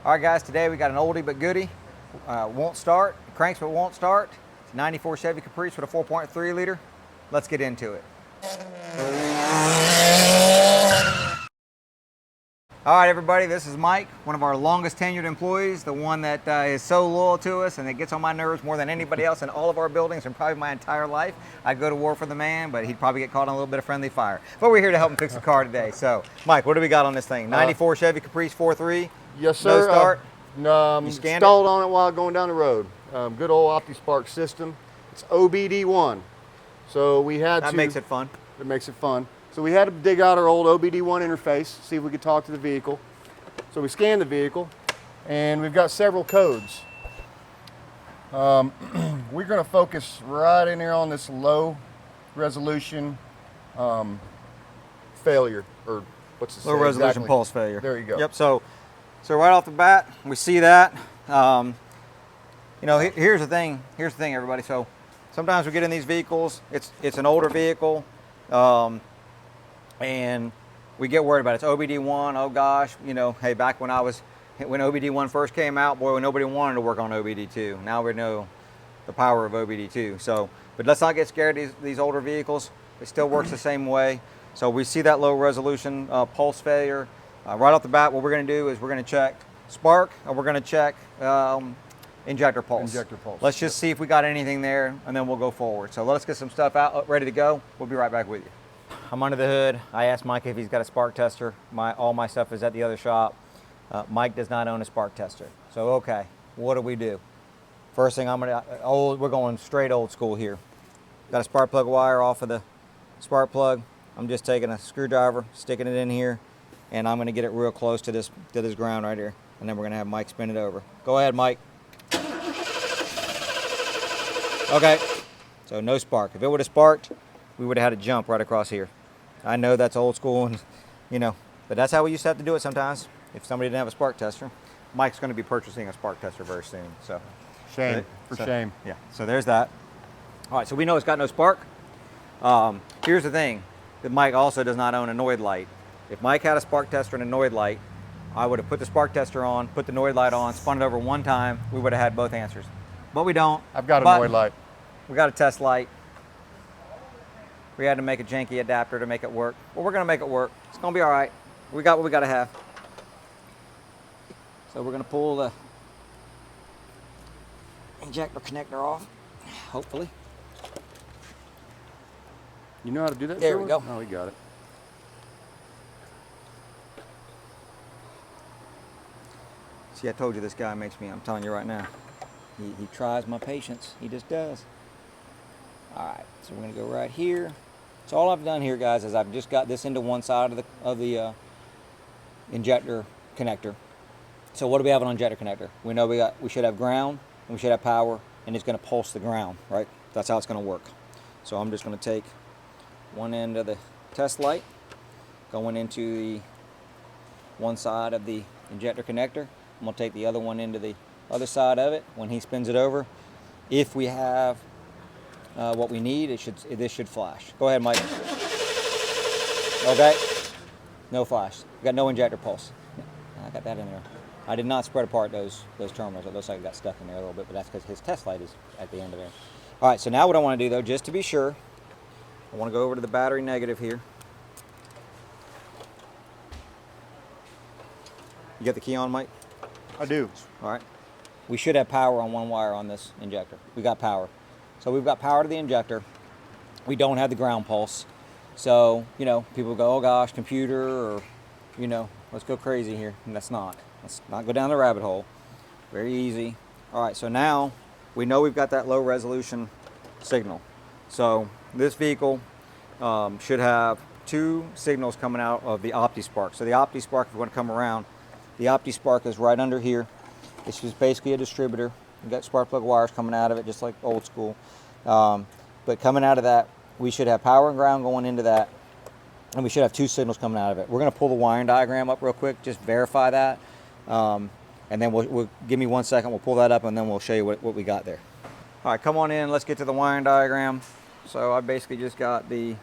All right, guys, today we got an oldie but goodie. Won't start, cranks but won't start. It's a 94 Chevy Caprice with a 4.3 liter. Let's get into it. All right, everybody, this is Mike, one of our longest tenured employees, the one that is so loyal to us and that gets on my nerves more than anybody else in all of our buildings and probably my entire life. I'd go to war for the man, but he'd probably get caught on a little bit of friendly fire. But we're here to help him fix the car today. So, Mike, what do we got on this thing? 94 Chevy Caprice 4.3. Yes, sir. No start. You installed on it while going down the road. Good old OptiSpark system. It's OBD1. So we had that makes it fun. It makes it fun. So we had to dig out our old OBD1 interface, see if we could talk to the vehicle. So we scanned the vehicle, and we've got several codes. We're going to focus right in here on this low resolution failure, or what's the low resolution exactly? pulse failure. There you go. Yep. So right off the bat, we see that. You know, here's the thing. Here's the thing, everybody. So sometimes we get in these vehicles. It's an older vehicle. And we get worried about it. It's OBD1, oh gosh, you know, hey, back when OBD1 first came out, boy, nobody wanted to work on OBD2. Now we know the power of OBD2. So, but let's not get scared of these older vehicles. It still works the same way. So we see that low resolution pulse failure. Right off the bat, what we're gonna do is we're gonna check spark, and we're gonna check injector pulse. Injector pulse. Let's just see if we got anything there, and then we'll go forward. So let's get some stuff out, ready to go. We'll be right back with you. I'm under the hood. I asked Mike if he's got a spark tester. All my stuff is at the other shop. Mike does not own a spark tester. So, okay, what do we do? First thing we're going straight old school here. Got a spark plug wire off of the spark plug. I'm just taking a screwdriver, sticking it in here, and I'm gonna get it real close to this ground right here. And then we're gonna have Mike spin it over. Go ahead, Mike. Okay, so no spark. If it would have sparked, we would have had a jump right across here. I know that's old school, and you know, but that's how we used to have to do it sometimes. If somebody didn't have a spark tester, Mike's going to be purchasing a spark tester very soon. So, shame. Yeah. So there's that. All right. So we know it's got no spark. Here's the thing: that Mike also does not own a Noid light. If Mike had a spark tester and a Noid light, I would have put the spark tester on, put the Noid light on, spun it over one time. We would have had both answers. But we don't. I've got a Noid light. We got a test light. We had to make a janky adapter to make it work. Well, we're gonna make it work. It's gonna be all right. We got what we gotta have. So we're gonna pull the injector connector off, hopefully. You know how to do that? There we go. Oh, we got it. See, I told you this guy makes me, I'm telling you right now, he tries my patience. He just does. All right, so we're gonna go right here. So all I've done here, guys, is I've just got this into one side of the injector connector. So what do we have on injector connector? We know we should have ground, and we should have power, and it's gonna pulse the ground, right? That's how it's gonna work. So I'm just gonna take one end of the test light, going into the one side of the injector connector. I'm gonna take the other one into the other side of it. When he spins it over, if we have what we need, this should flash. Go ahead, Mike. Okay, no flash. We got no injector pulse. I got that in there. I did not spread apart those terminals. It looks like it got stuck in there a little bit, but that's because his test light is at the end of there. All right, so now what I want to do, though, just to be sure, I want to go over to the battery negative here. You got the key on, Mike? I do. All right. We should have power on one wire on this injector. We got power. So we've got power to the injector. We don't have the ground pulse. So, you know, people go, oh gosh, computer, or, you know, let's go crazy here. And that's not. Let's not go down the rabbit hole. Very easy. All right, so now we know we've got that low resolution signal. So this vehicle should have two signals coming out of the OptiSpark. So the OptiSpark, if you want to come around, the OptiSpark is right under here. It's just basically a distributor. You've got spark plug wires coming out of it, just like old school. But coming out of that, we should have power and ground going into that, and we should have two signals coming out of it. We're going to pull the wiring diagram up real quick, just verify that, and then we'll give me 1 second. We'll pull that up, and then we'll show you what we got there. All right, come on in. Let's get to the wiring diagram. So I basically just got the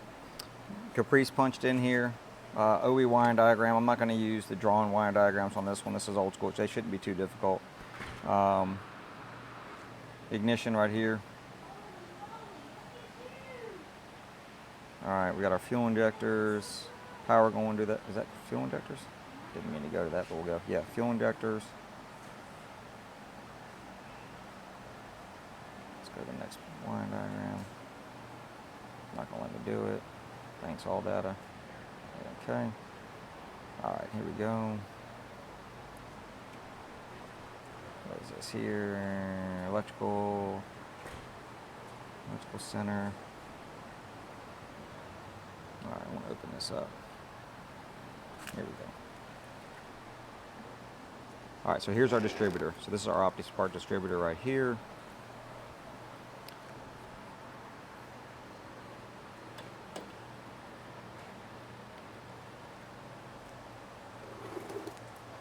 Caprice punched in here. OE wiring diagram. I'm not going to use the drawn wiring diagrams on this one. This is old school. They shouldn't be too difficult. Ignition right here. Alright, we got our fuel injectors. Power going to that. Is that fuel injectors? Didn't mean to go to that, but we'll go. Yeah, fuel injectors. Let's go to the next wiring diagram. Not going to let me do it. Thanks, all data. Okay. Alright, here we go. What is this here? Electrical center. Alright, I want to open this up. Here we go. Alright, so here's our distributor. So this is our OptiSpark distributor right here.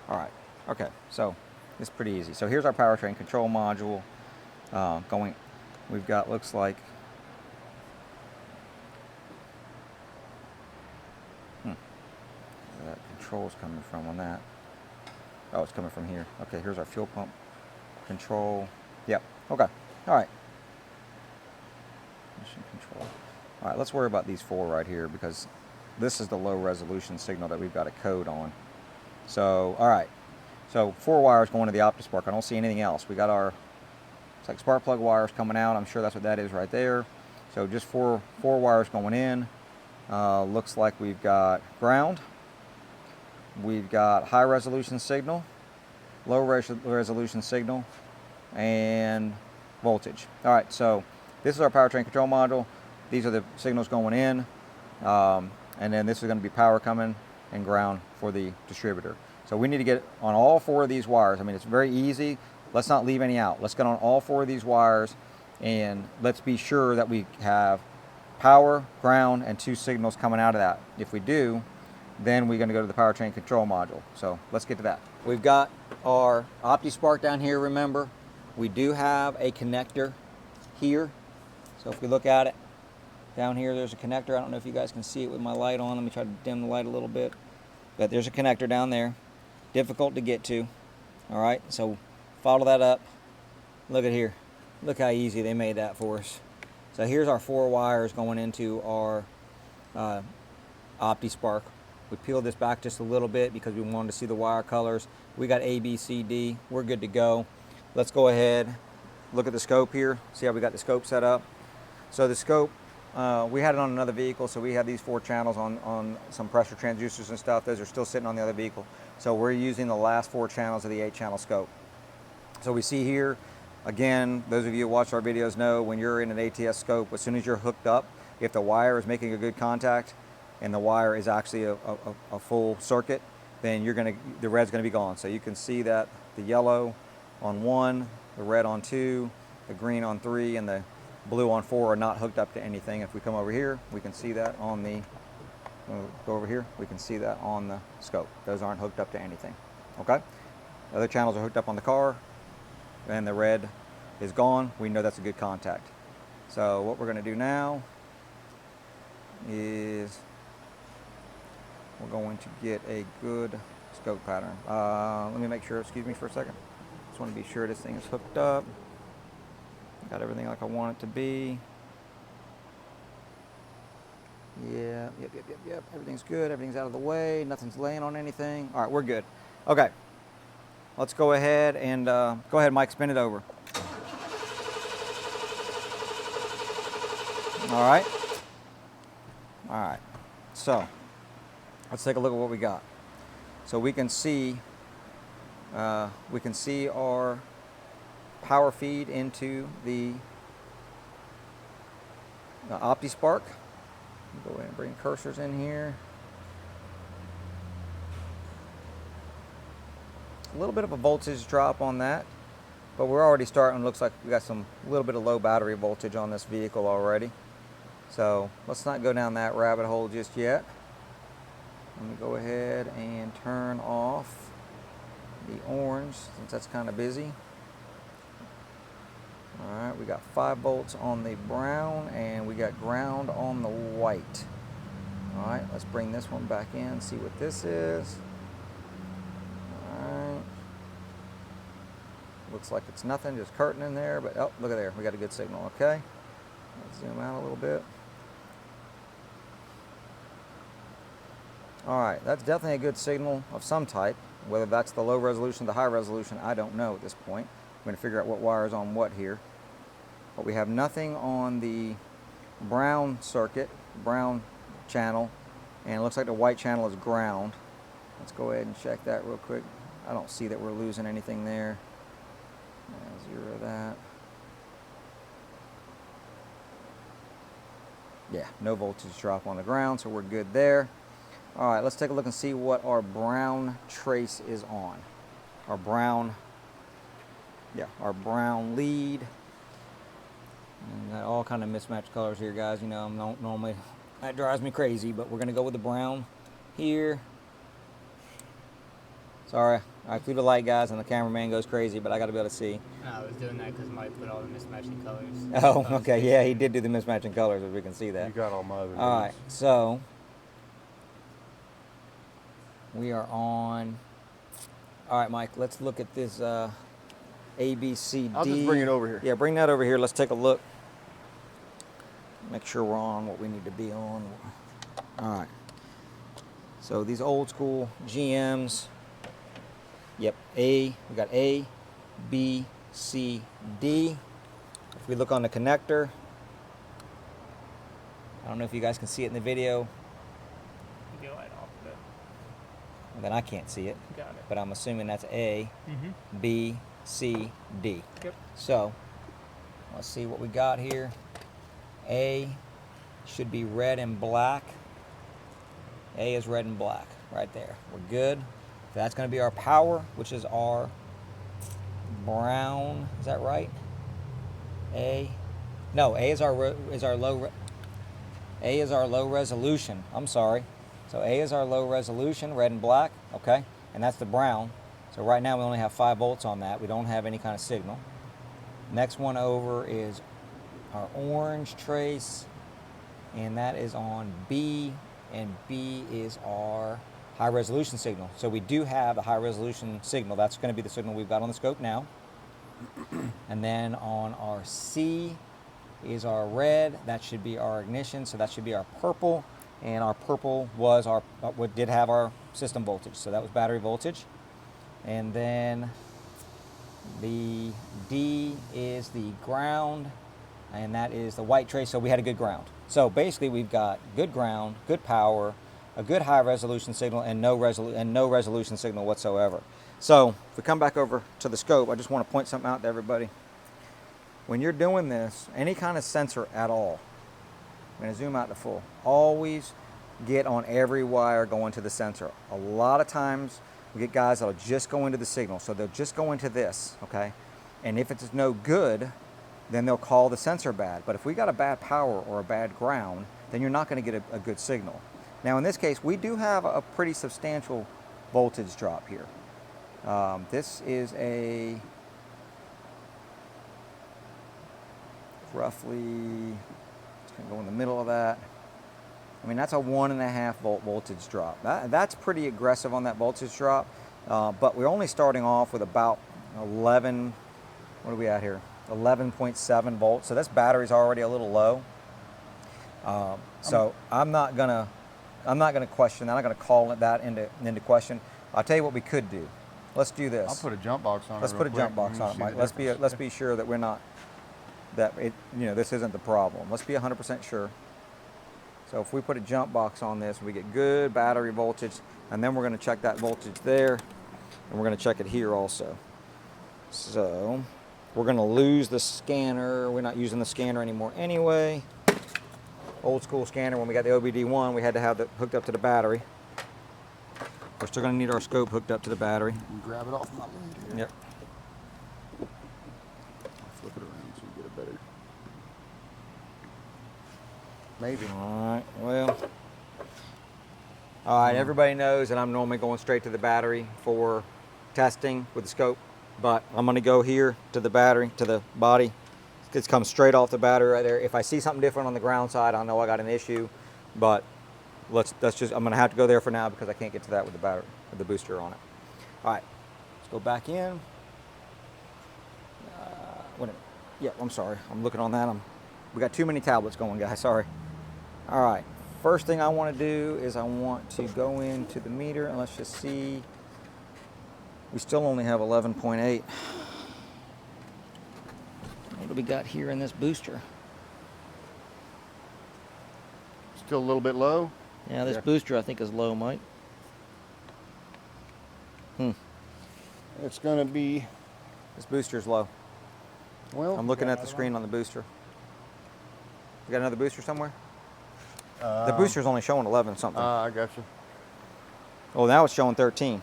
Alright, okay, so it's pretty easy. So here's our powertrain control module going. We've got, looks like, where that control's coming from on that. Oh, it's coming from here. Okay, here's our fuel pump control. Yep, okay, alright. Mission control. Alright, let's worry about these four right here because this is the low resolution signal that we've got a code on. So, alright. So 4 wires going to the OptiSpark. I don't see anything else. We got our, it's like spark plug wires coming out. I'm sure that's what that is right there. So just four wires going in. Looks like we've got ground. We've got high resolution signal, low resolution signal, and voltage. Alright, so this is our powertrain control module. These are the signals going in. And then this is going to be power coming and ground for the distributor. So we need to get on all 4 of these wires. I mean, it's very easy. Let's not leave any out. Let's get on all 4 of these wires and let's be sure that we have power, ground, and 2 signals coming out of that. If we do, then we're going to go to the powertrain control module. So let's get to that. We've got our OptiSpark down here, remember. We do have a connector here. So if we look at it, down here there's a connector. I don't know if you guys can see it with my light on. Let me try to dim the light a little bit. But there's a connector down there. Difficult to get to. Alright, so follow that up. Look at here. Look how easy they made that for us. So here's our 4 wires going into our OptiSpark. We peeled this back just a little bit because we wanted to see the wire colors. We got A, B, C, D. We're good to go. Let's go ahead, look at the scope here. See how we got the scope set up. So the scope, we had it on another vehicle, so we had these 4 channels on some pressure transducers and stuff. Those are still sitting on the other vehicle. So we're using the last 4 channels of the 8-channel scope. So we see here, again, those of you who watch our videos know when you're in an ATS scope, as soon as you're hooked up, if the wire is making a good contact and the wire is actually a full circuit, then the red's gonna be gone. So you can see that the yellow on 1, the red on 2, the green on 3, and the blue on 4 are not hooked up to anything. If we come over here, we can see that on the, go over here, we can see that on the scope. Those aren't hooked up to anything, okay? The other channels are hooked up on the car, and the red is gone. We know that's a good contact. So what we're gonna do now is we're going to get a good scope pattern. Let me make sure, excuse me for a second. Just want to be sure this thing is hooked up. Got everything like I want it to be. Yeah, yep. Everything's good, everything's out of the way, nothing's laying on anything. All right, we're good. Okay, let's go ahead and, go ahead, Mike, spin it over. All right. All right, so let's take a look at what we got. So we can see our power feed into the OptiSpark. Go ahead and bring cursors in here. A little bit of a voltage drop on that, but we're already starting. Looks like we got a little bit of low battery voltage on this vehicle already. So let's not go down that rabbit hole just yet. Let me go ahead and turn off the orange since that's kind of busy. All right, we got 5 volts on the brown and we got ground on the white. All right, let's bring this one back in, see what this is. All right. Looks like it's nothing, just curtain in there, but oh, look at there, we got a good signal, okay? Let's zoom out a little bit. All right, that's definitely a good signal of some type. Whether that's the low resolution, the high resolution, I don't know at this point. I'm going to figure out what wire is on what here. But we have nothing on the brown circuit, brown channel, and it looks like the white channel is ground. Let's go ahead and check that real quick. I don't see that we're losing anything there. Zero that. Yeah, no voltage drop on the ground, so we're good there. All right, let's take a look and see what our brown trace is on. Our brown lead. And got all kind of mismatched colors here, guys. You know, I'm not normally, that drives me crazy, but we're gonna go with the brown here. Sorry, I flew the light, guys, and the cameraman goes crazy, but I gotta be able to see. I was doing that because Mike put all the mismatching colors. Oh, okay, yeah, he did do the mismatching colors, as we can see that. You got all my other All right, leads. so we are on. All right, Mike, let's look at this A, B, C, D. I'll just bring it over here. Yeah, bring that over here. Let's take a look. Make sure we're on what we need to be on. All right. So these old school GMs. Yep, we got A, B, C, D. If we look on the connector, I don't know if you guys can see it in the video. Get light off of it. Then I can't see it, Got it. but I'm assuming that's A, Mm-hmm. B, C, D. Yep. So let's see what we got here. A should be red and black. A is red and black right there. We're good. That's going to be our power, which is our brown. Is that right? A. No, A is our low. A is our low resolution. I'm sorry. So A is our low resolution, red and black. Okay, and that's the brown. So right now we only have 5 volts on that. We don't have any kind of signal. Next one over is our orange trace, and that is on B, and B is our high resolution signal. So we do have a high resolution signal. That's going to be the signal we've got on the scope now. And then on our C is our red. That should be our ignition. So that should be our purple. And our purple was what did have our system voltage. So that was battery voltage. And then the D is the ground, and that is the white trace. So we had a good ground. So basically we've got good ground, good power, a good high resolution signal, and no resolution signal whatsoever. So if we come back over to the scope, I just want to point something out to everybody. When you're doing this, any kind of sensor at all, I'm going to zoom out to full, always get on every wire going to the sensor. A lot of times we get guys that'll just go into the signal, so they'll just go into this, okay? And if it's no good, then they'll call the sensor bad. But if we got a bad power or a bad ground, then you're not going to get a good signal. Now in this case, we do have a pretty substantial voltage drop here. This is a roughly, it's going to go in the middle of that. I mean, that's a 1.5 volt voltage drop. That's pretty aggressive on that voltage drop, but we're only starting off with about 11, what are we at here? 11.7 volts. So this battery's already a little low. So I'm not gonna question that. I'm not gonna call that into question. I'll tell you what we could do. Let's do this. I'll put a jump box on it. Let's put a jump box on it, Mike. Let's be sure that we're not, that it, this isn't the problem. Let's be 100% sure. So if we put a jump box on this, we get good battery voltage, and then we're going to check that voltage there, and we're going to check it here also. So we're going to lose the scanner. We're not using the scanner anymore anyway. Old school scanner, when we got the OBD1, we had to have it hooked up to the battery. We're still going to need our scope hooked up to the battery. Grab it off my lead here. Yep. Flip it around so you get a better. Maybe. All right, well. All right, everybody knows that I'm normally going straight to the battery for testing with the scope, but I'm going to go here to the battery, to the body. It comes straight off the battery right there. If I see something different on the ground side, I know I got an issue, but let's just, I'm gonna have to go there for now because I can't get to that with the battery, with the booster on it. All right, let's go back in. Wait a minute. Yeah, I'm sorry, I'm looking on that. We got too many tablets going, guys, sorry. All right, first thing I wanna do is I want to go into the meter and let's just see. We still only have 11.8. What do we got here in this booster? Still a little bit low. Yeah, this booster I think is low, Mike. It's gonna be, This booster's low. well. I'm looking at the screen on the booster. You got another booster somewhere? The booster's only showing 11 something. I got you. Oh, now it's showing 13.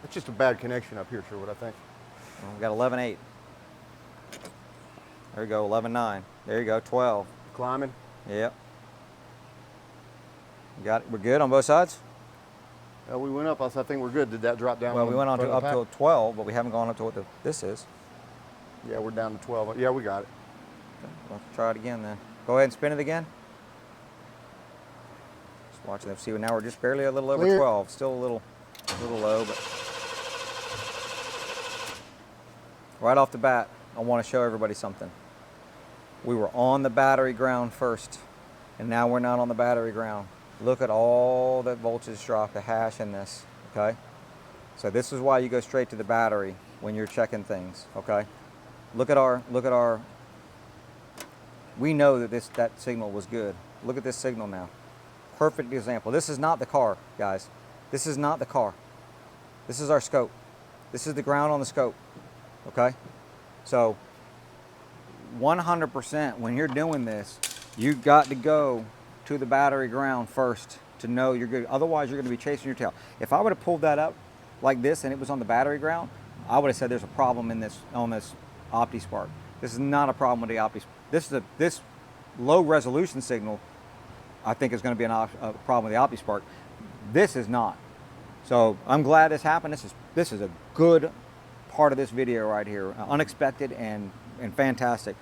It's just a bad connection up here, Sherwood, I think. Well, we got 11.8. There you go, 11.9. There you go, 12. Climbing. Yep. You got it. We're good on both sides? We went up. I think we're good. Did that drop down? Well, we went on front to of up the to pack? 12, but we haven't gone up to what this is. Yeah, we're down to 12. Yeah, we got it. Okay, let's try it again then. Go ahead and spin it again. Just watch it. See, now we're just barely a little over Clear. 12. Still a little low, but right off the bat, I want to show everybody something. We were on the battery ground first, and now we're not on the battery ground. Look at all that voltage drop, the hash in this, okay? So this is why you go straight to the battery when you're checking things, okay? Look at our, we know that that signal was good. Look at this signal now. Perfect example. This is not the car, guys. This is not the car. This is our scope. This is the ground on the scope, okay? So 100% when you're doing this, you've got to go to the battery ground first to know you're good. Otherwise, you're going to be chasing your tail. If I would have pulled that up like this and it was on the battery ground, I would have said there's a problem in this on this OptiSpark. This is not a problem with the OptiSpark. This low resolution signal, I think, is going to be a problem with the OptiSpark. This is not. So I'm glad this happened. This is a good part of this video right here. Unexpected and fantastic.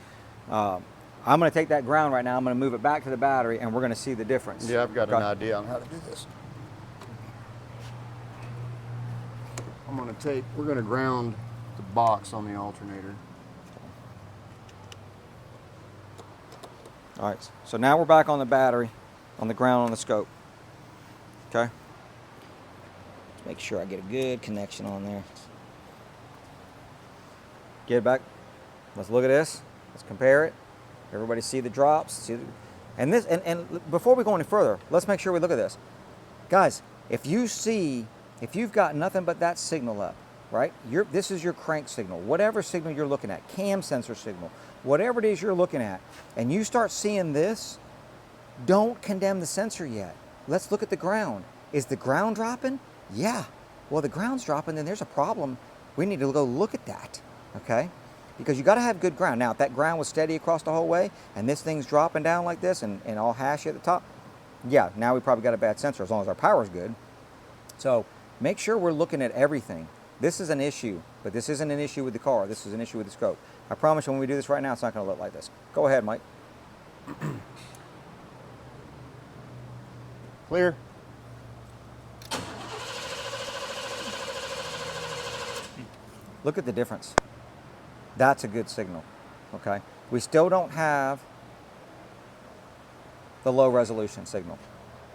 I'm going to take that ground right now. I'm going to move it back to the battery, and we're going to see the difference. Yeah, I've got an idea on how to do this. We're going to ground the box on the alternator. All right, so now we're back on the battery, on the ground on the scope. Okay? Let's make sure I get a good connection on there. Get it back. Let's look at this. Let's compare it. Everybody see the drops. And before we go any further, let's make sure we look at this. Guys, if you've got nothing but that signal up, right? This is your crank signal, whatever signal you're looking at, cam sensor signal, whatever it is you're looking at, and you start seeing this, don't condemn the sensor yet. Let's look at the ground. Is the ground dropping? Yeah. Well, the ground's dropping, then there's a problem. We need to go look at that, okay? Because you got to have good ground. Now, if that ground was steady across the whole way, and this thing's dropping down like this and all hashy at the top, yeah, now we probably got a bad sensor as long as our power's good. So make sure we're looking at everything. This is an issue, but this isn't an issue with the car. This is an issue with the scope. I promise you when we do this right now, it's not going to look like this. Go ahead, Mike. Clear. Look at the difference. That's a good signal, okay? We still don't have the low resolution signal.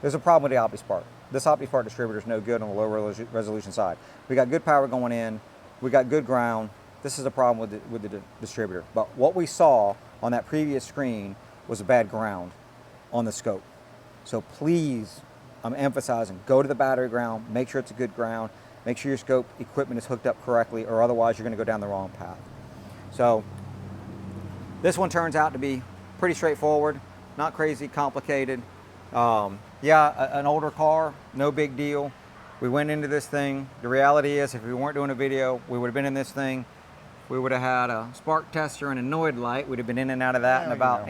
There's a problem with the OptiSpark. This OptiSpark distributor is no good on the low resolution side. We got good power going in, we got good ground. This is a problem with the distributor. But what we saw on that previous screen was a bad ground on the scope. So please, I'm emphasizing, go to the battery ground, make sure it's a good ground, make sure your scope equipment is hooked up correctly, or otherwise you're going to go down the wrong path. So this one turns out to be pretty straightforward, not crazy complicated. Yeah, an older car, no big deal. We went into this thing. The reality is, if we weren't doing a video, we would have been in this thing. We would have had a spark tester and a Noid light. We'd have been in and out of that in about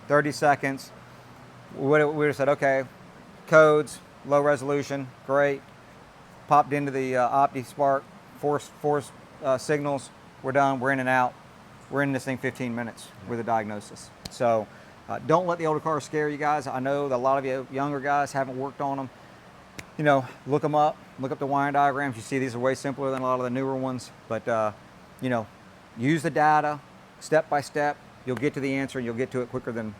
30 seconds. We would have said, okay, codes, low resolution, great. Popped into the OptiSpark, force signals. We're done. We're in and out. We're in this thing 15 minutes with a diagnosis. So Don't let the older cars scare you guys. I know that a lot of you younger guys haven't worked on them. You know, look them up, look up the wiring diagrams. You see these are way simpler than a lot of the newer ones, but you know, use the data step by step. You'll get to the answer and you'll get to it quicker than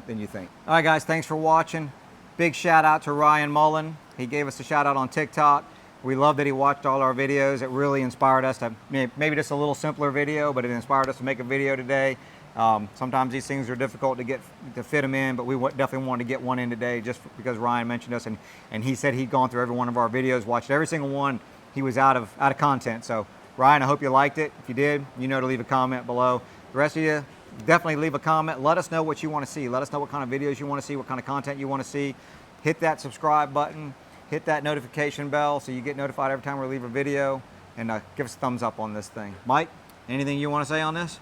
you think. All right, guys, thanks for watching. Big shout out to Ryan Mullen. He gave us a shout out on TikTok. We love that he watched all our videos. It really inspired us to, maybe just a little simpler video, but it inspired us to make a video today. Sometimes these things are difficult to fit them in, but we definitely wanted to get one in today just because Ryan mentioned us, and he said he'd gone through every one of our videos, watched every single one. He was out of content. So Ryan, I hope you liked it. If you did, you know to leave a comment below. The rest of you, definitely leave a comment. Let us know what you want to see. Let us know what kind of videos you want to see, what kind of content you want to see. Hit that subscribe button, hit that notification bell so you get notified every time we leave a video, and give us a thumbs up on this thing. Mike, anything you want to say on this?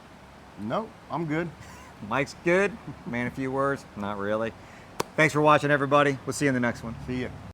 Nope, I'm good. Mike's good. Man, a few words. Not really. Thanks for watching, everybody. We'll see you in the next one. See ya.